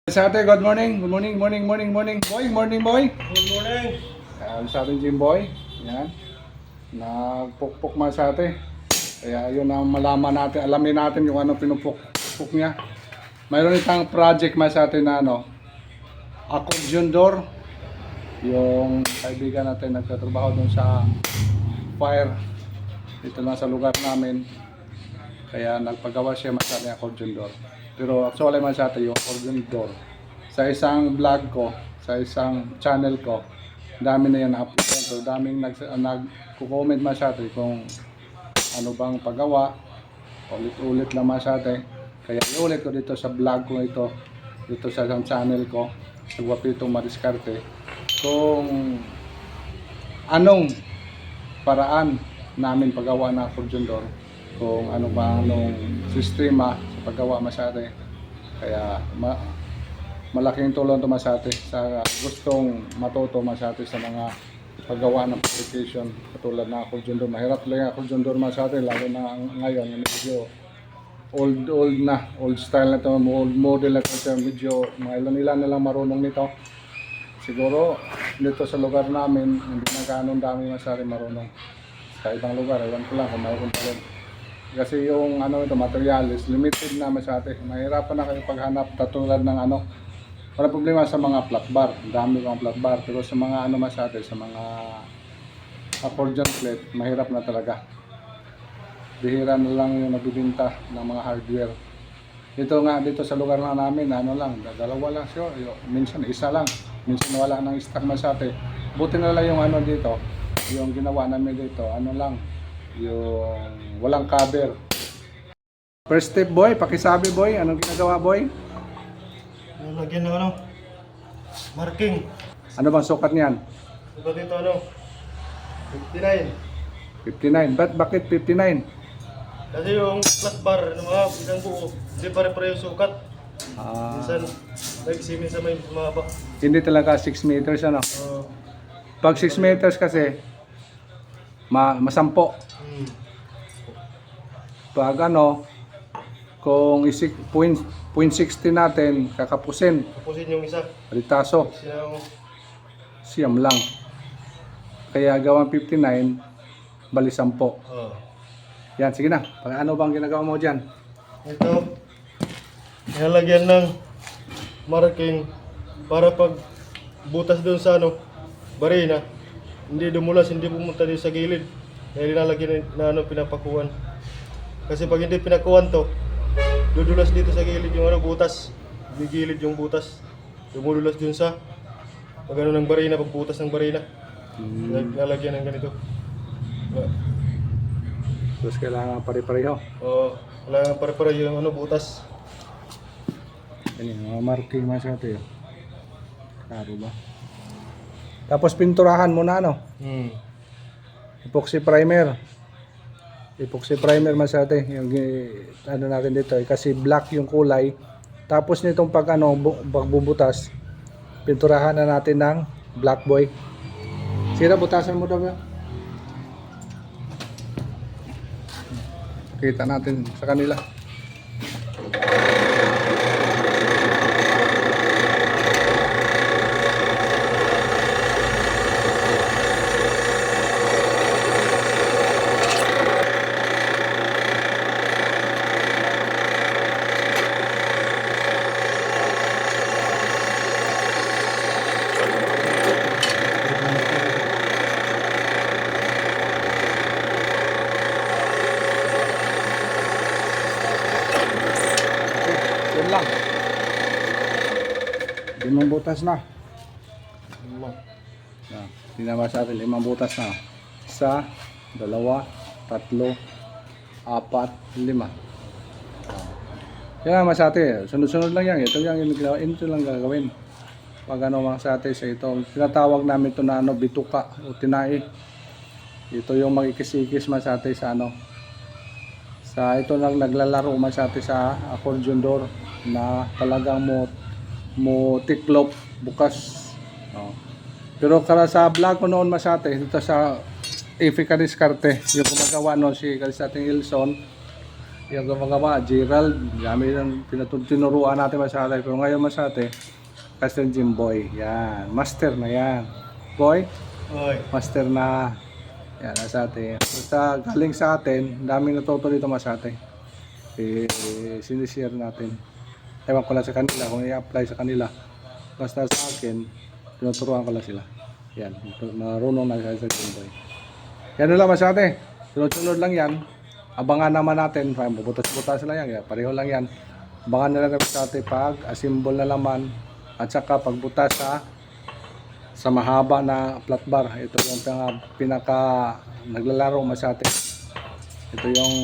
Sa ate, good morning. Good morning, morning. Boy, morning boy. Good morning. Sa ating gym boy. Yan. Nagpukpok man sa ate. Kaya yun ang malaman natin, alamin natin yung ano pinupukpok niya. Mayroon itang project man sa atin na accordion door. Yung kaibigan natin nagtatrabaho doon sa fire. Dito lang sa lugar namin. Kaya nagpagawa siya man sa atin accordion door. Pero actually man sa atin yung accordion door. Sa isang vlog ko, sa isang channel ko, dami na yan na-upload. So daming nagko-comment man sa atin kung ano bang paggawa. Ulit-ulit lang man sa atin. Kaya iulit ko dito sa vlog ko ito, dito sa isang channel ko, sa Guapitong Madiskarte, kung anong paraan namin paggawa ng accordion door, kung ano ba anong sistema sa paggawa masyate. Kaya malaking tulong ito masyate sa gustong matuto masyate sa mga paggawa ng application katulad ng accordion door. Mahirap lang ang accordion door masyate, lalo na ngayon medyo old style na ito, old model na ito, medyo mga ilan na lang marunong nito. Siguro dito sa lugar namin hindi na ganun dami masyate marunong. Sa ibang lugar, ewan ko lang kung mayroon pa rin. Kasi yung materials, limited na masyate. Mahirapan na kayo paghanap katulad ng wala problema sa mga flat bar. Dami mga flat bar. Pero sa mga masyate, sa mga accordion plate, mahirap na talaga. Bihira na lang yung nagbibinta ng mga hardware. Dito nga, dito sa lugar na namin, dalawa lang siya. Minsan isa lang. Minsan wala nang stock masyate. Buti na lang yung dito. Yung ginawa namin dito, yung walang cover. First step boy, pakisabi boy, anong ginagawa boy? Lagyan ng marking. Ano bang sukat niyan? Sukat dito 59. 59. Bakit 59? Kasi yung flat bar ng mga isang buo, hindi pare-pareho sukat. Minsan, nag-isimin sa may mababa. Hindi talaga 6 meters Pag 6 meters kasi, masampo. Pag kung 0.60 natin, kakapusin. Kapusin yung isa. Ritaso. Siyam lang. Kaya gawang 59, bali 10. Yan, sige na. Ano bang ginagawa mo dyan? Ito, nilalagyan ng marking para pag butas doon sa barina, hindi dumulas, hindi pumunta din sa gilid. Dahil nilalagyan na pinapakuan. Kasi pag hindi pinakuan to, dudulas dito sa gilid yung butas. Gigilid yung butas. Dumudulas dun sa pag ng barina, pag butas ng barina. Nilalagyan ng ganito. Tapos kailangan pare-pareho. Oo, kailangan pare-pareho yung butas. Yan yung marking masyate. Klaro ba? Tapos pinturahan mo na epoxy primer. Epoxy primer masyate. Yung natin dito kasi black yung kulay. Tapos nitong pagbubutas, pinturahan na natin ng black boy. Sira, butasan mo daw ba? Kita natin sa kanila. Yan lang. 5 butas na. Tingnan ba sa atin, 5 butas na. 1, 2, 3, 4, 5. Yan masate, sunod-sunod lang yan. Ito lang gagawin. Pag masate sa ito, tinatawag namin ito na bituka o tinai. Ito yung magkikis-ikis masate sa sa ito lang naglalaro masyate sa accordion door na talagang mo tiklop bukas. Pero sa vlog ko noon masyate dito sa Ifika Diskarte, yung gumagawa si Kalisating Ilson, yung gumagawa, Gerald, dami ng tinuruan natin masate. Pero ngayon masate, Pastor Jimboy, yan, master na yan. Boy, Oy. master na. Yan, masate. Basta galing sa atin, daming natuto dito masate. Sinishare natin. Ewan ko lang sa kanila, kung i-apply sa kanila. Basta sa akin, tinuturuan ko lang sila. Yan, marunong na sa Jimboy. Yan lang masate. Sunod-sunod lang yan. Abangan naman natin, bubutas-butas lang yan, pareho lang yan. Abangan na lang sa atin pag assemble na laman at saka pagbutas sa mahaba na flat bar. Ito yung pinaka naglalaro masate. Ito yung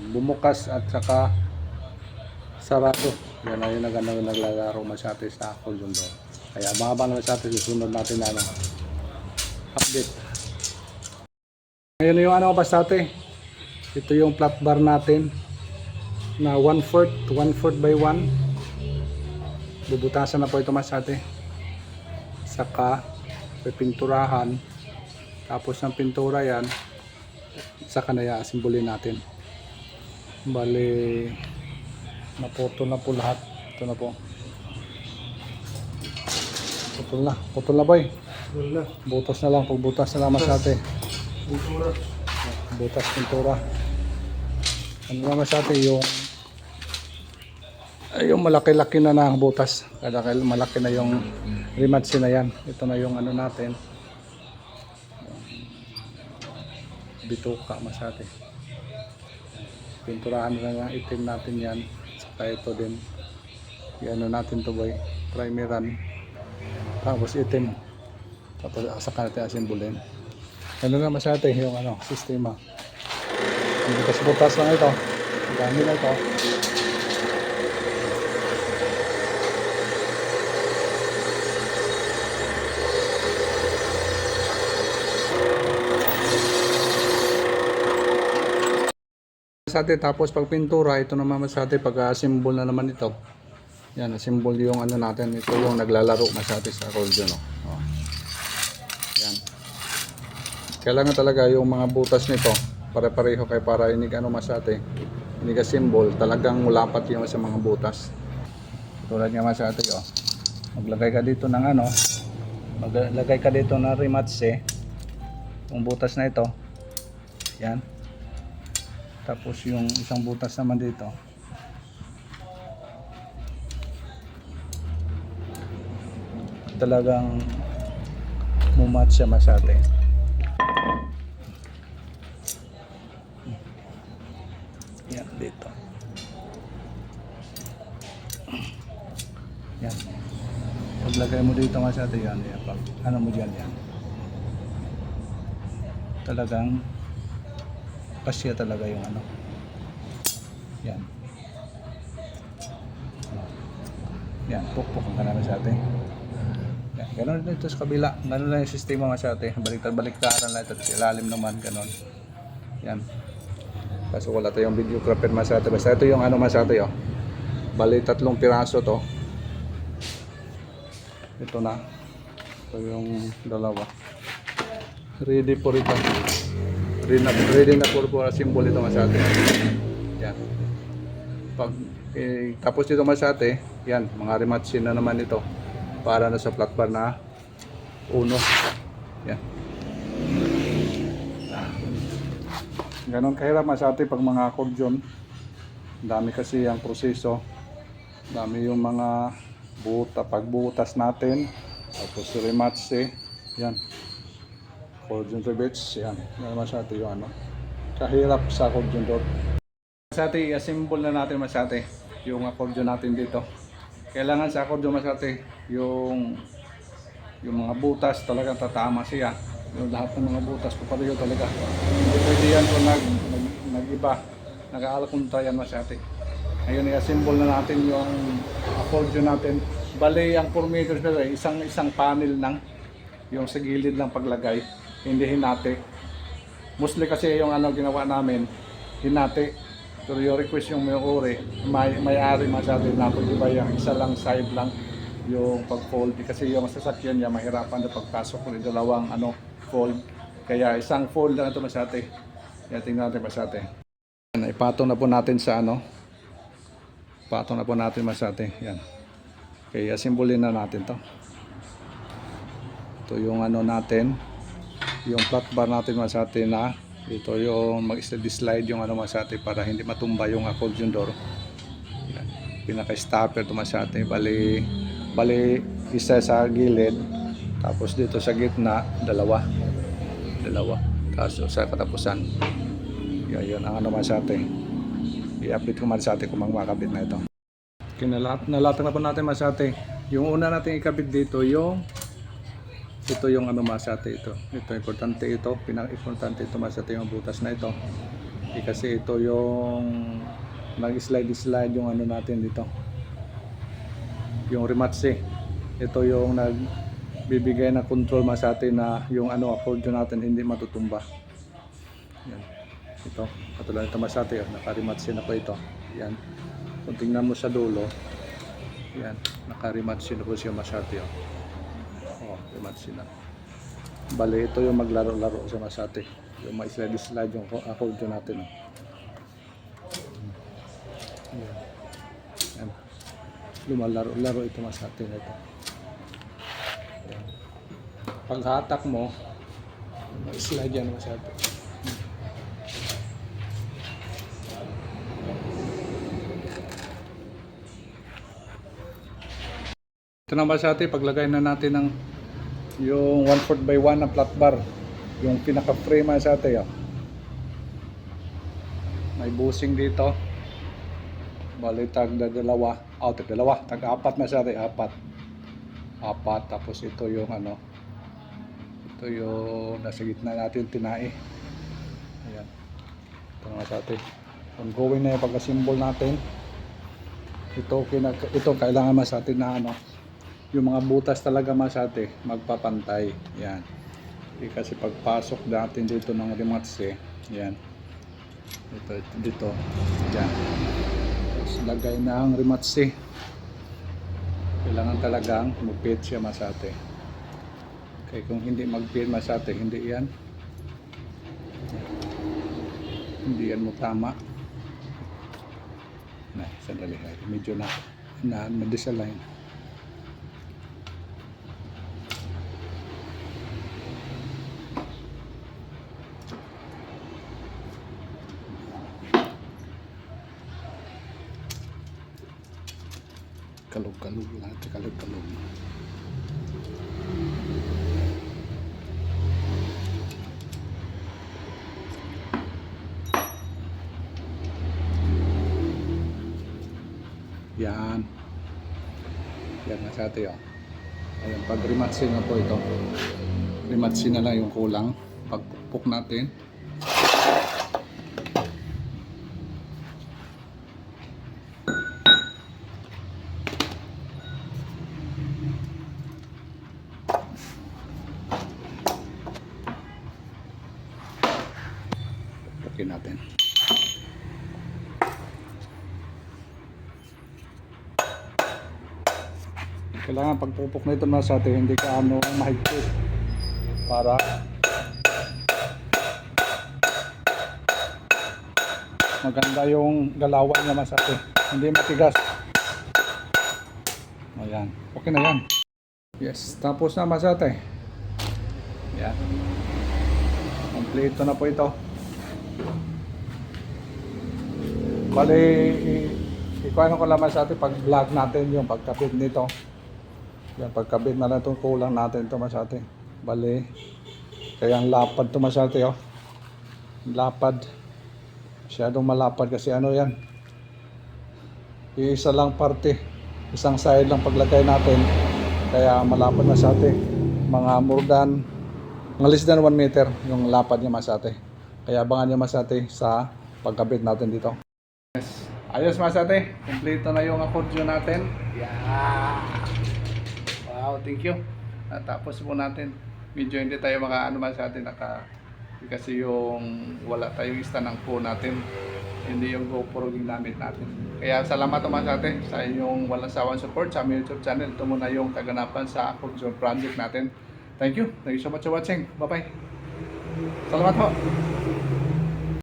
bumukas at saka sarado. Yan ay yung naglalaro masate sa Cold Door. Kaya abangan naman sa atin, susunod natin na update. Ngayon yung ano pasate, ito yung flat bar natin na 1/4 by 1. Bubutasan na po ito masate. Saka pipinturahan. Tapos ng pintura yan, saka na i-assemble natin. Bali, naputo na po lahat. Ito na po. Putol na boy. Wala. Butas na lang, pagbutas na lang masate. Pintura. Butas pintura. Ano naman sa atin yung malaki-laki na ng butas. Kada malaki na yung rematch na yan. Ito na yung ano natin. Bituka masate. Pinturahan na ng itim natin yan. Saka ito din. Ano natin to boy. Primeran. Tapos itim. Tapos saka natin asimbulin. Ano naman sa atin yung ano, sistema. Butas-butas lang ito. Dami na ito. Sa atin, tapos pag pintura, ito naman sa atin, pag-assemble na naman ito. Yan, assemble yung ano natin. Ito yung naglalaro masate sa accordion. Oh. Yan. Kailangan talaga yung mga butas nito pare-pareho kay para inig ano masate. Inig symbol, talagang mulapat yung sa mga butas. Tulad nga masate oh. Maglagay ka dito ng ano, maglagay ka dito ng rematch yung butas na ito. Yan. Tapos yung isang butas naman dito. Talagang mumatch siya masate. Yan dito. Yan. Paglagay mo dito masate yan, yan. Pag ano mo dyan yan. Talagang kasya talaga yung ano. Yan. Yan, pukpuk ka namin sa atin. Yan, ganun din ito sa kabila. Ganun lang yung sistema masate. Baliktad-baliktaran lang ito. Ilalim naman, ganun. Yan. Kaso wala tayong videographer masate. Basta ito yung ano masate oh. Bali 3 piraso to. Ito na. Ito yung dalawa. Ready for ito. Ready na for symbol ito masate. Yan. Pag tapos dito masate, yan, mga rematch na naman ito. Para na sa flat bar na 1. Yan. Ganon kahirap masate pag mga accordion. Dami kasi ang proseso. Dami yung mga pagbutas natin. Tapos rematch yan. Accordion rivets, yan. Yan masate yung ano. Kahirap sa accordion door. Masate, i-assemble na natin masate yung accordion natin dito. Kailangan sa accordion masate yung mga butas talagang tatama siya. Yung lahat ng mga butas papareho talaga. Hindi pwede yan kung nag-iba. Nag-aalakunta yan masate. Ngayon i-assemble na natin yung accordion natin. Bale ang 4 meters na isang panel lang. Yung sa gilid lang paglagay. Hindi hinati. Mostly kasi yung ano ginawa namin, hinati. Pero yung request yung may-ari masate na iba yung isa lang side lang yung pag-fold. Kasi yung sasakyan niya mahirapan na pagpasok ng dalawang fold. Kaya isang fold lang ito masate. Yan, tingnan natin masate. Yan, ipatong na po natin sa ano. Patong na po natin masate. Yan. Kaya simbolin na natin to. Ito yung ano natin. Yung flat bar natin masate na. Ito yung mag-slide yung ano masate para hindi matumba yung accordion door. Yan. Pinaka-stopper ito masate. Bali isa sa gilid. Tapos dito sa gitna, dalawa. Kaso sa katapusan. Yun ang ano masate. I-update ko masate kung makakabit na ito. Nalatag na po natin masate. Yung una natin ikabit dito yung ano masate ito. Ito importante ito, pinaka-importante ito masate yung butas na ito. Kasi ito yung nag-slide yung ano natin dito. Yung rematse. Ito yung nagbibigay na control masate na yung ano accordion natin hindi matutumba. Yan. Ito, katulad ito masate, naka-rematse na po ito. Yan. Kung tingnan mo sa dulo, yan, naka-rematch na po siya masate. Oh, rematch na. Bale, ito yung maglaro-laro sa masate. Yung may slide yung accordion natin. Yan. Yan. Lumalaro-laro ito masate na ito. Yan. Pag hatak mo, may slide yan masate. Ito na masate, paglagay na natin ng yung 1/4 by 1 na flat bar, yung pinaka-frame masate. Oh. May bushing dito. Bali tag-dalawa, tag-apat masate, apat. Tapos ito yung ano, ito yung nasa gitna natin tinai. Ayan. Ito na masate. Ongoing na yung pagka-symbol natin. Ito kailangan masate na ano, yung mga butas talaga masate magpapantay. Yan. Kasi pagpasok natin dito ng rematse, yan. Dito. Yan. Tapos lagay na ang rematse. Kailangan talagang mag-fit siya masate. Okay, kung hindi mag-fit masate, hindi yan. Hindi yan mo tama. Sandali. Medyo na-disalign. Kalog-kalog lahat, kalog-kalog. Yan. Yan masate oh. Ayan, pag rematse na po ito. Rematse na lang yung kulang. Pagpukpok natin. Pukpukin natin. Kailangan pagpupok na ito masate, hindi ka ano mahigpit para maganda yung galawan niya masate, hindi matigas. Ayan, okay na yan. Yes, tapos na masate. Yan, kompleto na po ito. Bali ikuha ko lang masate pag vlog natin yung pagkabit nito. Yan, pagkabit na lang itong kulang natin ito masate. Bali, kaya ang lapad ito masate oh. Lapad. Masyadong malapad kasi ano yan. Isa lang parte. Isang side lang paglagay natin. Kaya malapad masate. Mga less than 1 meter yung lapad niya masate. Kaya abangan niya masate sa pagkabit natin dito. Yes. Ayos masate. Kompleto na yung accordion natin. Yeah. Wow, thank you. Tapos po natin, medyo hindi tayo makaano masate kasi yung wala tayong stand ng phone natin, hindi yung GoPro ginamit natin. Kaya salamat masate sa inyong walang sawang support sa aming YouTube channel. Ito muna yung kaganapan sa accordion project natin. Thank you so much for watching. Bye bye. Salamat po.